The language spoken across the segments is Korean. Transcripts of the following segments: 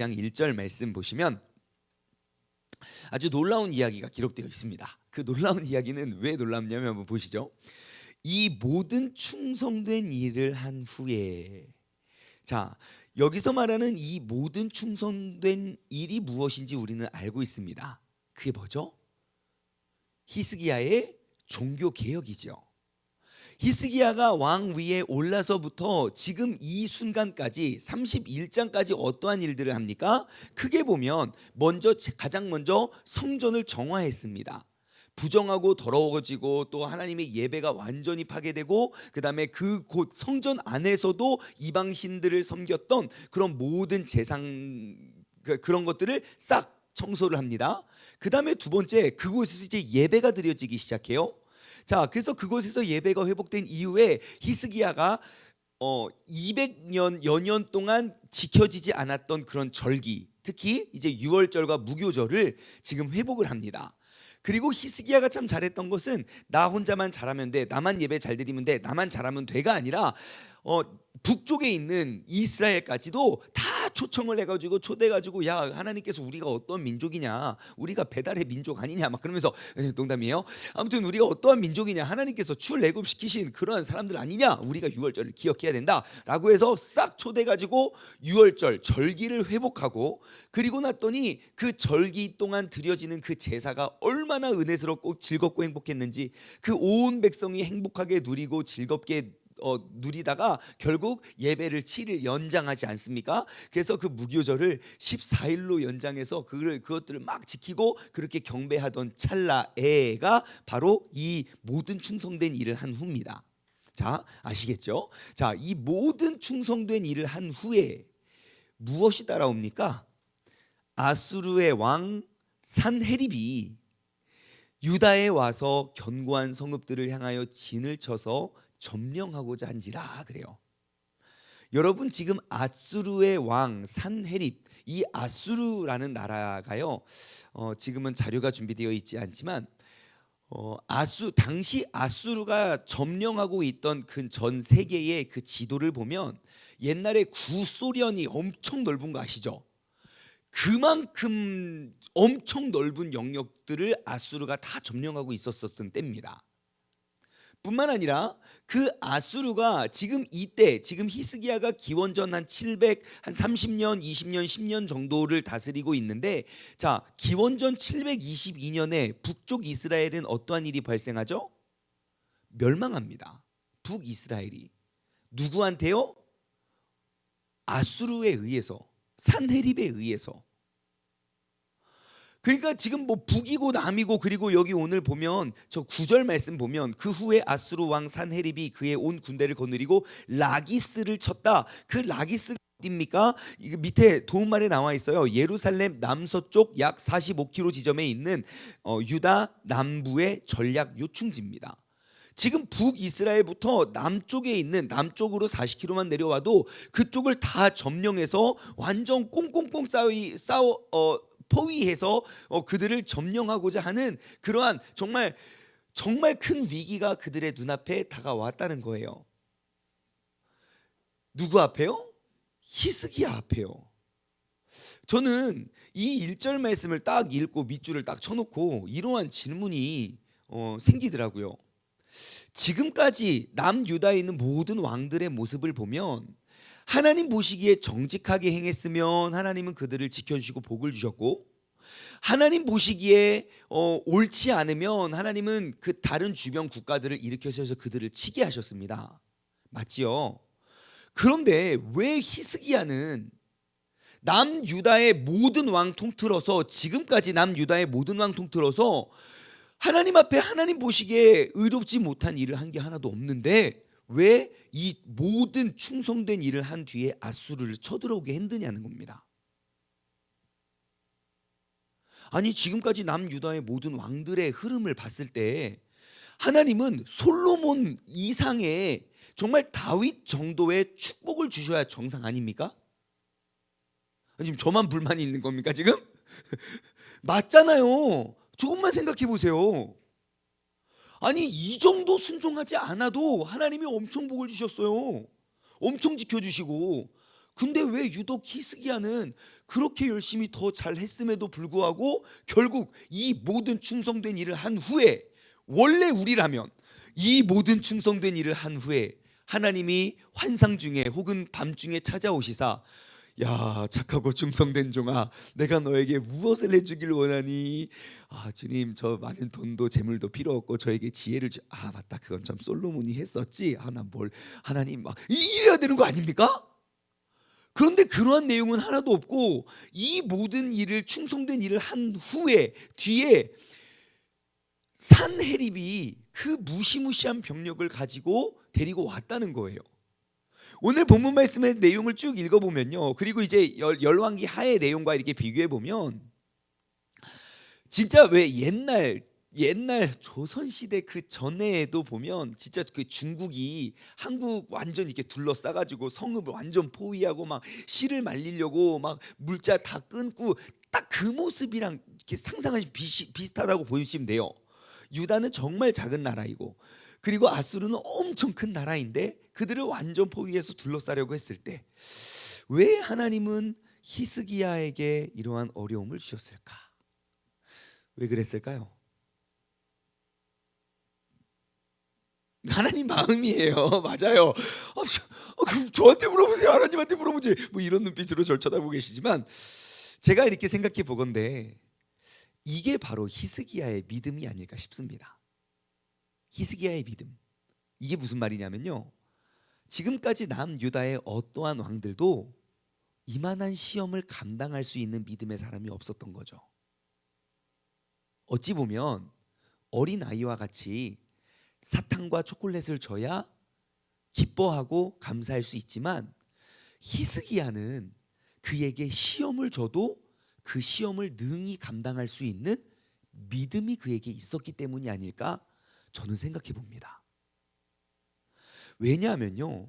12장 1절 말씀 보시면 아주 놀라운 이야기가 기록되어 있습니다. 그 놀라운 이야기는 왜 놀랍냐면 한번 보시죠. 이 모든 충성된 일을 한 후에, 자, 여기서 말하는 이 모든 충성된 일이 무엇인지 우리는 알고 있습니다. 그게 뭐죠? 히스기야의 종교 개혁이죠. 히스기야가 왕 위에 올라서부터 지금 이 순간까지 31장까지 어떠한 일들을 합니까? 크게 보면 가장 먼저 성전을 정화했습니다. 부정하고 더러워지고 또 하나님의 예배가 완전히 파괴되고, 그 다음에 그곳 성전 안에서도 이방신들을 섬겼던 그런 모든 그런 것들을 싹 청소를 합니다. 그 다음에 두 번째, 그곳에서 이제 예배가 드려지기 시작해요. 자, 그래서 그곳에서 예배가 회복된 이후에 히스기야가 200년 여년 동안 지켜지지 않았던 그런 절기, 특히 이제 유월절과 무교절을 지금 회복을 합니다. 그리고 히스기야가 참 잘했던 것은 나 혼자만 잘하면 돼, 나만 예배 잘 드리면 돼, 나만 잘하면 돼가 아니라 북쪽에 있는 이스라엘까지도 다 초청을 해가지고 초대해가지고, 야, 하나님께서 우리가 어떤 민족이냐, 우리가 배달의 민족 아니냐, 막 그러면서, 농담이에요. 아무튼 우리가 어떠한 민족이냐, 하나님께서 출애굽시키신 그런 사람들 아니냐, 우리가 유월절을 기억해야 된다라고 해서 싹 초대해가지고 유월절 절기를 회복하고, 그리고 났더니 그 절기 동안 드려지는 그 제사가 얼마나 은혜스럽고 즐겁고 행복했는지, 그 온 백성이 행복하게 누리고 즐겁게 누리다가 결국 예배를 7일 연장하지 않습니까? 그래서 그 무교절을 14일로 연장해서 그것들을 막 지키고 그렇게 경배하던 찰나에가 바로 이 모든 충성된 일을 한 후입니다. 자, 아시겠죠? 자, 이 모든 충성된 일을 한 후에 무엇이 따라옵니까? 아수르의 왕 산헤립이 유다에 와서 견고한 성읍들을 향하여 진을 쳐서 점령하고자 한지라 그래요. 여러분, 지금 아수르의 왕 산헤립, 이 아수르라는 나라가요, 지금은 자료가 준비되어 있지 않지만 당시 아수르가 점령하고 있던 그 전 세계의 그 지도를 보면 옛날에 구소련이 엄청 넓은 거 아시죠? 그만큼 엄청 넓은 영역들을 아수르가 다 점령하고 있었던 때입니다. 뿐만 아니라 그 아수르가 지금 히스기야가 기원전 한 30년, 20년, 10년 정도를 다스리고 있는데, 자, 기원전 722년에 북쪽 이스라엘은 어떠한 일이 발생하죠? 멸망합니다. 북이스라엘이 누구한테요? 아수르에 의해서, 산헤립에 의해서. 그러니까 지금 뭐 북이고 남이고, 그리고 여기 오늘 보면 저 9절 말씀 보면 그 후에 아수르 왕 산헤립이 그의 온 군대를 거느리고 라기스를 쳤다. 그 라기스가 어디입니까? 이거 밑에 도움말에 나와 있어요. 예루살렘 남서쪽 약 45km 지점에 있는 유다 남부의 전략 요충지입니다. 지금 북이스라엘부터 남쪽으로 40km만 내려와도 그쪽을 다 점령해서 완전 꽁꽁꽁 포위해서 그들을 점령하고자 하는 그러한 정말 큰 위기가 그들의 눈앞에 다가왔다는 거예요. 누구 앞에요? 히스기야 앞에요. 저는 이 1절 말씀을 딱 읽고 밑줄을 딱 쳐놓고 이러한 질문이 생기더라고요. 지금까지 남유다에 있는 모든 왕들의 모습을 보면 하나님 보시기에 정직하게 행했으면 하나님은 그들을 지켜주시고 복을 주셨고, 하나님 보시기에 옳지 않으면 하나님은 그 다른 주변 국가들을 일으켜서 그들을 치게 하셨습니다. 맞지요? 그런데 왜 히스기야는 남유다의 모든 왕 통틀어서, 지금까지 남유다의 모든 왕 통틀어서 하나님 앞에 하나님 보시기에 의롭지 못한 일을 한 게 하나도 없는데 왜 이 모든 충성된 일을 한 뒤에 아수르를 쳐들어오게 했느냐는 겁니다. 아니, 지금까지 남유다의 모든 왕들의 흐름을 봤을 때 하나님은 솔로몬 이상의 정말 다윗 정도의 축복을 주셔야 정상 아닙니까? 지금 저만 불만이 있는 겁니까 지금? 맞잖아요. 조금만 생각해 보세요. 아니, 이 정도 순종하지 않아도 하나님이 엄청 복을 주셨어요. 엄청 지켜주시고, 근데 왜 유독 히스기야는 그렇게 열심히 더 잘했음에도 불구하고 결국 이 모든 충성된 일을 한 후에, 원래 우리라면 이 모든 충성된 일을 한 후에 하나님이 환상 중에 혹은 밤중에 찾아오시사, 야 착하고 충성된 종아, 내가 너에게 무엇을 해주길 원하니? 아 주님, 저 많은 돈도 재물도 필요 없고 저에게 지혜를 아 맞다, 그건 참 솔로몬이 했었지. 아 나 뭘 하나님 막 이래야 되는 거 아닙니까? 그런데 그러한 내용은 하나도 없고 이 모든 일을, 충성된 일을 한 후에 뒤에 산헤립이 그 무시무시한 병력을 가지고 데리고 왔다는 거예요. 오늘 본문 말씀의 내용을 쭉 읽어보면요, 그리고 이제 열왕기 하의 내용과 이렇게 비교해 보면 진짜 왜 옛날 조선 시대 그 전에도 보면 진짜 그 중국이 한국 완전 이렇게 둘러싸가지고 성읍을 완전 포위하고 막 씨를 말리려고 막 물자 다 끊고 딱 그 모습이랑 이렇게 상상하시 비슷하다고 보시면 돼요. 유다는 정말 작은 나라이고, 그리고 아수르는 엄청 큰 나라인데 그들을 완전 포위해서 둘러싸려고 했을 때 왜 하나님은 히스기야에게 이러한 어려움을 주셨을까? 왜 그랬을까요? 하나님 마음이에요. 맞아요. 그럼 저한테 물어보세요. 하나님한테 물어보지. 뭐 이런 눈빛으로 절 쳐다보고 계시지만 제가 이렇게 생각해 보건대 이게 바로 히스기야의 믿음이 아닐까 싶습니다. 히스기야의 믿음. 이게 무슨 말이냐면요, 지금까지 남유다의 어떠한 왕들도 이만한 시험을 감당할 수 있는 믿음의 사람이 없었던 거죠. 어찌 보면 어린 아이와 같이 사탕과 초콜릿을 줘야 기뻐하고 감사할 수 있지만 히스기야는 그에게 시험을 줘도 그 시험을 능히 감당할 수 있는 믿음이 그에게 있었기 때문이 아닐까 저는 생각해 봅니다. 왜냐하면요,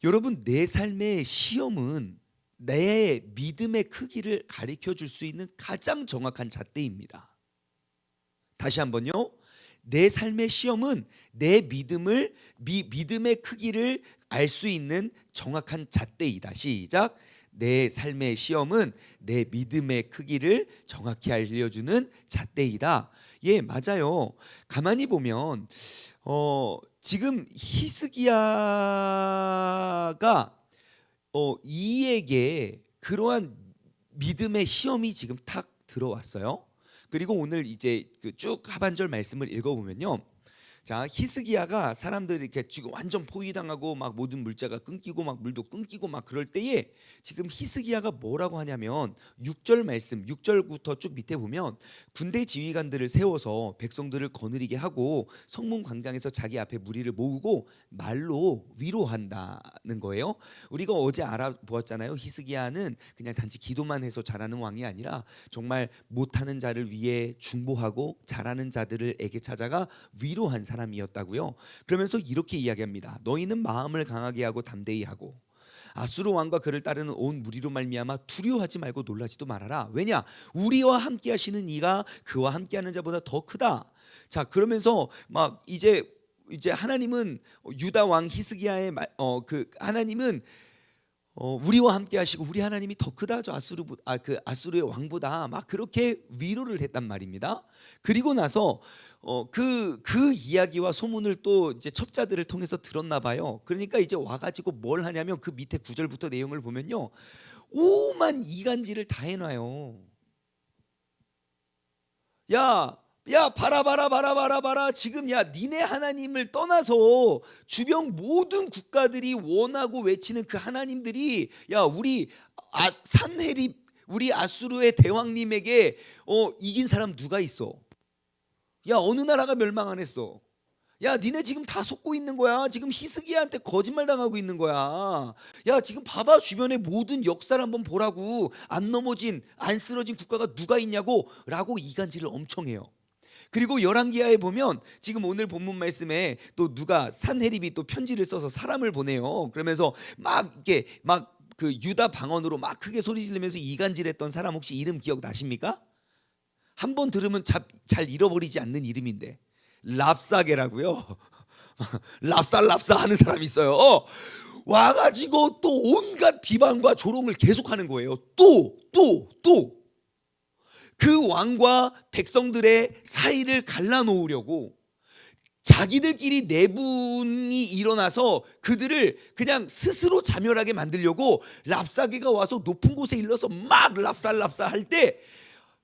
여러분, 내 삶의 시험은 내 믿음의 크기를 가르쳐 줄 수 있는 가장 정확한 잣대입니다. 다시 한번요, 내 삶의 시험은 내 믿음의 크기를 알 수 있는 정확한 잣대이다. 시작. 내 삶의 시험은 내 믿음의 크기를 정확히 알려주는 잣대이다. 예, 맞아요. 가만히 보면 지금 히스기야가 이에게 그러한 믿음의 시험이 지금 탁 들어왔어요. 그리고 오늘 이제 그 쭉 하반절 말씀을 읽어보면요, 자 히스기야가 사람들이 이렇게 지금 완전 포위당하고 막 모든 물자가 끊기고 막 물도 끊기고 막 그럴 때에 지금 히스기야가 뭐라고 하냐면 6절 말씀, 6절부터 쭉 밑에 보면 군대 지휘관들을 세워서 백성들을 거느리게 하고 성문 광장에서 자기 앞에 무리를 모으고 말로 위로한다는 거예요. 우리가 어제 알아보았잖아요. 히스기야는 그냥 단지 기도만 해서 잘하는 왕이 아니라 정말 못하는 자를 위해 중보하고 잘하는 자들에게 찾아가 위로한 사람이었다고요. 그러면서 이렇게 이야기합니다. 너희는 마음을 강하게 하고 담대히 하고 아수르 왕과 그를 따르는 온 무리로 말미암아 두려워하지 말고 놀라지도 말아라. 왜냐? 우리와 함께 하시는 이가 그와 함께하는 자보다 더 크다. 자, 그러면서 막 이제 하나님은 유다 왕 히스기야의 하나님은 우리와 함께 하시고 우리 하나님이 더 크다. 저 아수르의 왕보다 막 그렇게 위로를 했단 말입니다. 그리고 나서 그 이야기와 소문을 또 이제 첩자들을 통해서 들었나 봐요. 그러니까 이제 와가지고 뭘 하냐면 그 밑에 9절부터 내용을 보면요, 오만 이간질을 다 해놔요. 야 봐라. 지금 야 니네 하나님을 떠나서 주변 모든 국가들이 원하고 외치는 그 하나님들이 야 우리 산헤립, 우리 아수르의 대왕님에게 이긴 사람 누가 있어? 야 어느 나라가 멸망 안 했어? 야 니네 지금 다 속고 있는 거야. 지금 히스기야한테 거짓말 당하고 있는 거야. 야 지금 봐봐, 주변의 모든 역사를 한번 보라고. 안 넘어진, 안 쓰러진 국가가 누가 있냐고 라고 이간질을 엄청 해요. 그리고 열왕기하에 보면 지금 오늘 본문 말씀에 또 누가 산헤립이 또 편지를 써서 사람을 보내요. 그러면서 막 이렇게 막 그 유다 방언으로 막 크게 소리 지르면서 이간질했던 사람 혹시 이름 기억나십니까? 한번 들으면 잘 잃어버리지 않는 이름인데 랍사게라고요. 랍사 하는 사람이 있어요. 와가지고 또 온갖 비방과 조롱을 계속하는 거예요. 또 그 왕과 백성들의 사이를 갈라놓으려고 자기들끼리 내분이 일어나서 그들을 그냥 스스로 자멸하게 만들려고 랍사게가 와서 높은 곳에 일러서 막 랍쌀랍쌀 할 때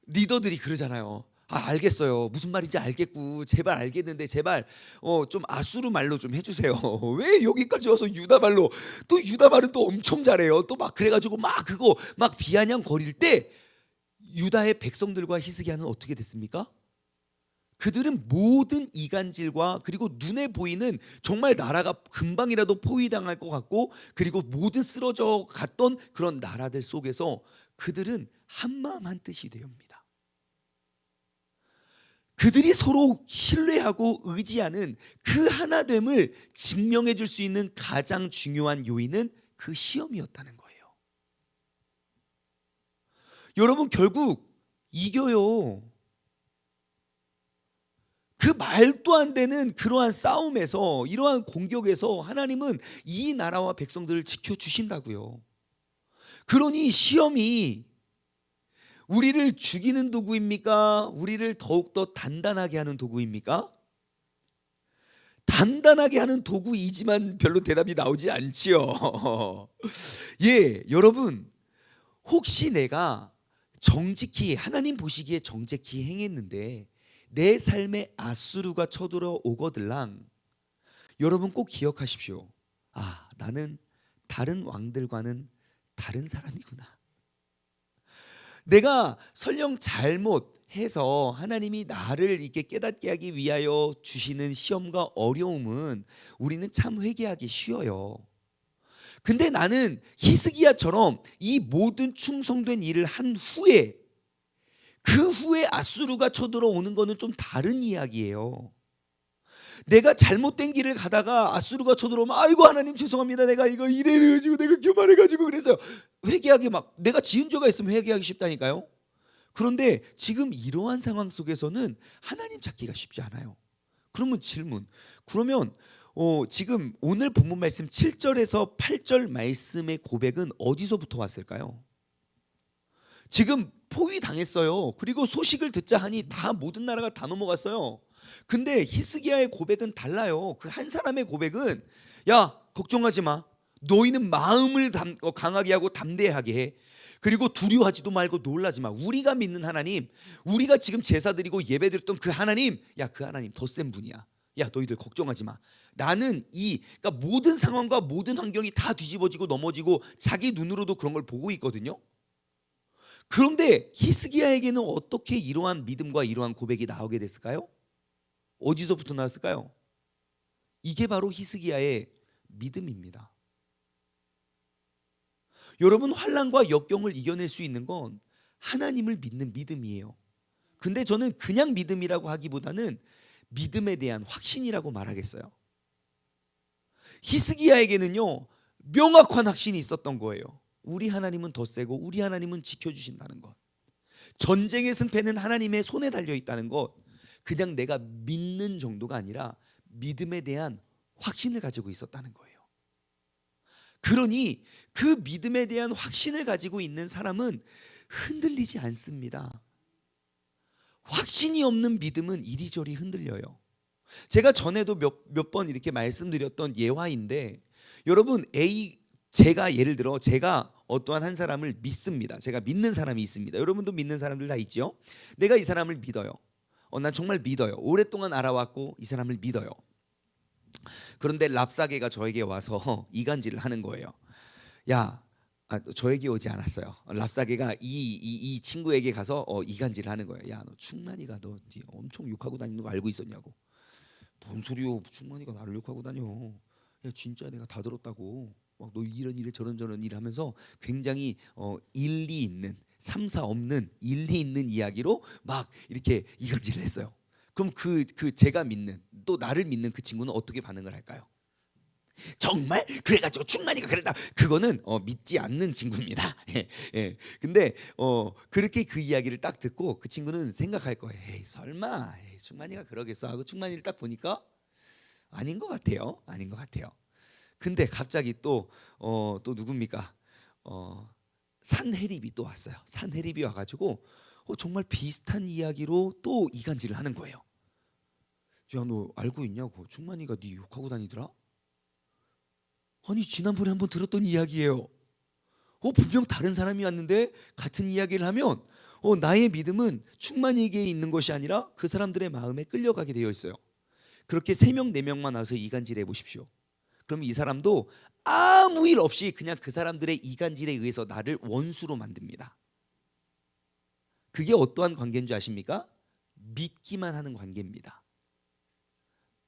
리더들이 그러잖아요. 알겠어요. 무슨 말인지 알겠고 제발 알겠는데 제발 좀 아수르 말로 좀 해주세요. 왜 여기까지 와서 유다 말로, 또 유다 말은 또 엄청 잘해요. 또 막 그래가지고 막 그거 막 비아냥 거릴 때 유다의 백성들과 히스기야는 어떻게 됐습니까? 그들은 모든 이간질과 그리고 눈에 보이는 정말 나라가 금방이라도 포위당할 것 같고 그리고 모든 쓰러져 갔던 그런 나라들 속에서 그들은 한마음 한뜻이 되옵니다. 그들이 서로 신뢰하고 의지하는 그 하나됨을 증명해 줄 수 있는 가장 중요한 요인은 그 시험이었다는 거예요. 여러분, 결국 이겨요. 그 말도 안 되는 그러한 싸움에서, 이러한 공격에서 하나님은 이 나라와 백성들을 지켜주신다고요. 그러니 시험이 우리를 죽이는 도구입니까? 우리를 더욱더 단단하게 하는 도구입니까? 단단하게 하는 도구이지만 별로 대답이 나오지 않지요. 예, 여러분, 혹시 내가 정직히 하나님 보시기에 정직히 행했는데 내 삶에 아수르가 쳐들어 오거들랑, 여러분 꼭 기억하십시오. 나는 다른 왕들과는 다른 사람이구나. 내가 설령 잘못해서 하나님이 나를 이렇게 깨닫게 하기 위하여 주시는 시험과 어려움은 우리는 참 회개하기 쉬워요. 근데 나는 히스기야처럼 이 모든 충성된 일을 한 후에 그 후에 아수르가 쳐들어오는 거는 좀 다른 이야기예요. 내가 잘못된 길을 가다가 아수르가 쳐들어오면 아이고 하나님 죄송합니다. 내가 이거 이래가지고 내가 교만해가지고 그래서 회개하기, 막 내가 지은 죄가 있으면 회개하기 쉽다니까요. 그런데 지금 이러한 상황 속에서는 하나님 찾기가 쉽지 않아요. 그러면 질문, 그러면 지금 오늘 본문 말씀 7절에서 8절 말씀의 고백은 어디서부터 왔을까요? 지금 포위당했어요. 그리고 소식을 듣자 하니 다 모든 나라가 다 넘어갔어요. 근데 히스기야의 고백은 달라요. 그 한 사람의 고백은 야 걱정하지 마. 너희는 마음을 강하게 하고 담대하게 해. 그리고 두려워하지도 말고 놀라지 마. 우리가 믿는 하나님, 우리가 지금 제사드리고 예배드렸던 그 하나님, 그 하나님 더 센 분이야. 너희들 걱정하지 마. 라는 그러니까 모든 상황과 모든 환경이 다 뒤집어지고 넘어지고 자기 눈으로도 그런 걸 보고 있거든요. 그런데 히스기야에게는 어떻게 이러한 믿음과 이러한 고백이 나오게 됐을까요? 어디서부터 나왔을까요? 이게 바로 히스기야의 믿음입니다. 여러분, 환난과 역경을 이겨낼 수 있는 건 하나님을 믿는 믿음이에요. 근데 저는 그냥 믿음이라고 하기보다는 믿음에 대한 확신이라고 말하겠어요. 히스기야에게는요 명확한 확신이 있었던 거예요. 우리 하나님은 더 세고 우리 하나님은 지켜주신다는 것, 전쟁의 승패는 하나님의 손에 달려 있다는 것, 그냥 내가 믿는 정도가 아니라 믿음에 대한 확신을 가지고 있었다는 거예요. 그러니 그 믿음에 대한 확신을 가지고 있는 사람은 흔들리지 않습니다. 확신이 없는 믿음은 이리저리 흔들려요. 제가 전에도 몇 번 이렇게 말씀드렸던 예화인데, 여러분 제가 예를 들어 제가 어떠한 한 사람을 믿습니다. 제가 믿는 사람이 있습니다. 여러분도 믿는 사람들 다 있죠. 내가 이 사람을 믿어요. 난 정말 믿어요. 오랫동안 알아왔고 이 사람을 믿어요. 그런데 랍사게가 저에게 와서 이간질을 하는 거예요. 저에게 오지 않았어요. 랍사게가 이 친구에게 가서 이간질을 하는 거예요. 너 충만이가 너 엄청 욕하고 다니는 거 알고 있었냐고. 뭔 소리요? 충만이가 나를 욕하고 다녀. 진짜 내가 다 들었다고. 막 너 이런 일 저런 일 하면서 굉장히 일리 있는, 삼사 없는 일리 있는 이야기로 막 이렇게 이간질을 했어요. 그럼 그 제가 믿는, 또 나를 믿는 그 친구는 어떻게 반응을 할까요? 정말? 그래가지고 충만이가 그랬다. 그거는 믿지 않는 친구입니다. 예. 근데 그렇게 그 이야기를 딱 듣고 그 친구는 생각할 거예요. 설마 충만이가 그러겠어 하고 충만이를 딱 보니까 아닌 것 같아요. 근데 갑자기 또 누굽니까? 산헤립이 또 왔어요. 산헤립이 와가지고 정말 비슷한 이야기로 또 이간질을 하는 거예요. 야, 너 알고 있냐고? 충만이가 네 욕하고 다니더라? 아니, 지난번에 한번 들었던 이야기예요. 분명 다른 사람이 왔는데 같은 이야기를 하면 나의 믿음은 충만이에게 있는 것이 아니라 그 사람들의 마음에 끌려가게 되어 있어요. 그렇게 3명 4명만 와서 이간질해 보십시오. 그럼 이 사람도 아무 일 없이 그냥 그 사람들의 이간질에 의해서 나를 원수로 만듭니다. 그게 어떠한 관계인 줄 아십니까? 믿기만 하는 관계입니다.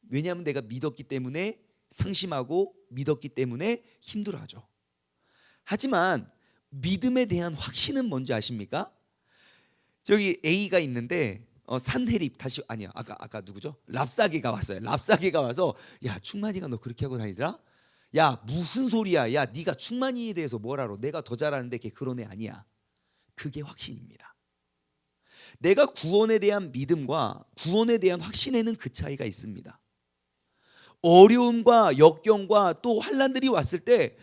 왜냐하면 내가 믿었기 때문에 상심하고 믿었기 때문에 힘들어하죠. 하지만 믿음에 대한 확신은 뭔지 아십니까? 저기 A가 있는데 산헤립 다시 아니야 아까 누구죠? 랍사게가 왔어요. 랍사게가 와서 야, 충만이가 너 그렇게 하고 다니더라? 야, 무슨 소리야? 야, 네가 충만이에 대해서 뭘 알아? 내가 더 잘 아는데 걔 그런 애 아니야. 그게 확신입니다. 내가 구원에 대한 믿음과 구원에 대한 확신에는 그 차이가 있습니다. 어려움과 역경과 또 환난들이 왔을 때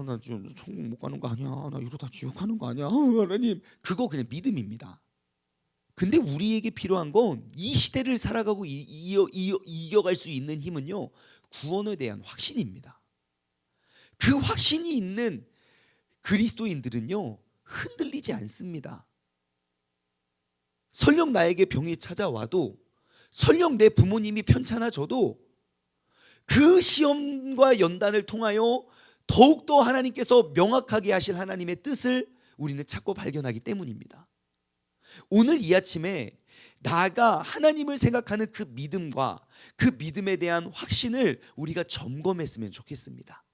나 지금 천국 못 가는 거 아니야? 나 이러다 지옥 가는 거 아니야? 하나님, 그거 그냥 믿음입니다. 근데 우리에게 필요한 건 이 시대를 살아가고 이겨갈 수 있는 힘은요, 구원에 대한 확신입니다. 그 확신이 있는 그리스도인들은요, 흔들리지 않습니다. 설령 나에게 병이 찾아와도, 설령 내 부모님이 편찮아져도 그 시험과 연단을 통하여 더욱더 하나님께서 명확하게 하실 하나님의 뜻을 우리는 찾고 발견하기 때문입니다. 오늘 이 아침에 나가 하나님을 생각하는 그 믿음과 그 믿음에 대한 확신을 우리가 점검했으면 좋겠습니다.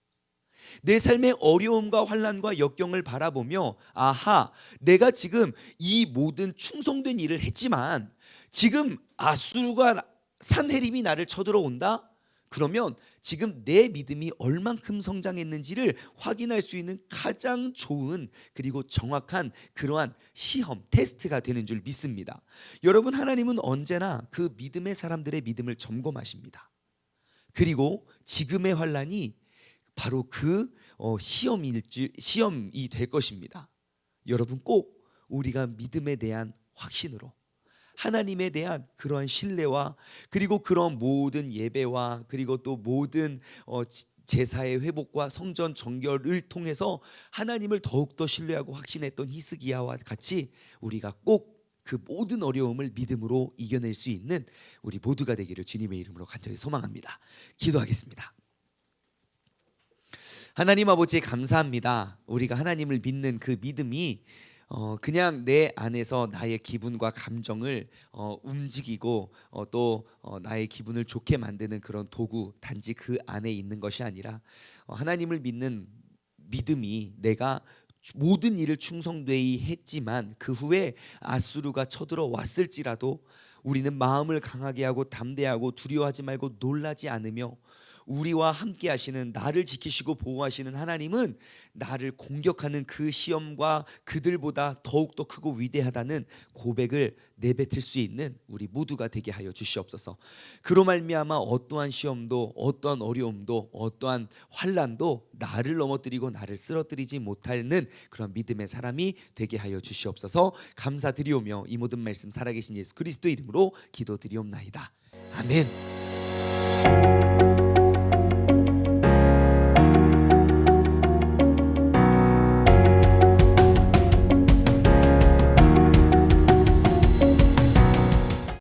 내 삶의 어려움과 환난과 역경을 바라보며 아하, 내가 지금 이 모든 충성된 일을 했지만 지금 아수르가 산헤립이 나를 쳐들어온다? 그러면 지금 내 믿음이 얼만큼 성장했는지를 확인할 수 있는 가장 좋은 그리고 정확한 그러한 시험, 테스트가 되는 줄 믿습니다. 여러분, 하나님은 언제나 그 믿음의 사람들의 믿음을 점검하십니다. 그리고 지금의 환난이 바로 그 시험이 될 것입니다. 여러분, 꼭 우리가 믿음에 대한 확신으로 하나님에 대한 그러한 신뢰와 그리고 그런 모든 예배와 그리고 또 모든 제사의 회복과 성전 정결을 통해서 하나님을 더욱더 신뢰하고 확신했던 히스기야와 같이 우리가 꼭 그 모든 어려움을 믿음으로 이겨낼 수 있는 우리 모두가 되기를 주님의 이름으로 간절히 소망합니다. 기도하겠습니다. 하나님 아버지, 감사합니다. 우리가 하나님을 믿는 그 믿음이 그냥 내 안에서 나의 기분과 감정을 움직이고 또 나의 기분을 좋게 만드는 그런 도구, 단지 그 안에 있는 것이 아니라 하나님을 믿는 믿음이 내가 모든 일을 충성되이 했지만 그 후에 아수르가 쳐들어왔을지라도 우리는 마음을 강하게 하고 담대하고 두려워하지 말고 놀라지 않으며 우리와 함께 하시는, 나를 지키시고 보호하시는 하나님은 나를 공격하는 그 시험과 그들보다 더욱더 크고 위대하다는 고백을 내뱉을 수 있는 우리 모두가 되게 하여 주시옵소서. 그로 말미암아 어떠한 시험도 어떠한 어려움도 어떠한 환난도 나를 넘어뜨리고 나를 쓰러뜨리지 못하는 그런 믿음의 사람이 되게 하여 주시옵소서. 감사드리오며 이 모든 말씀 살아계신 예수 그리스도의 이름으로 기도드리옵나이다. 아멘.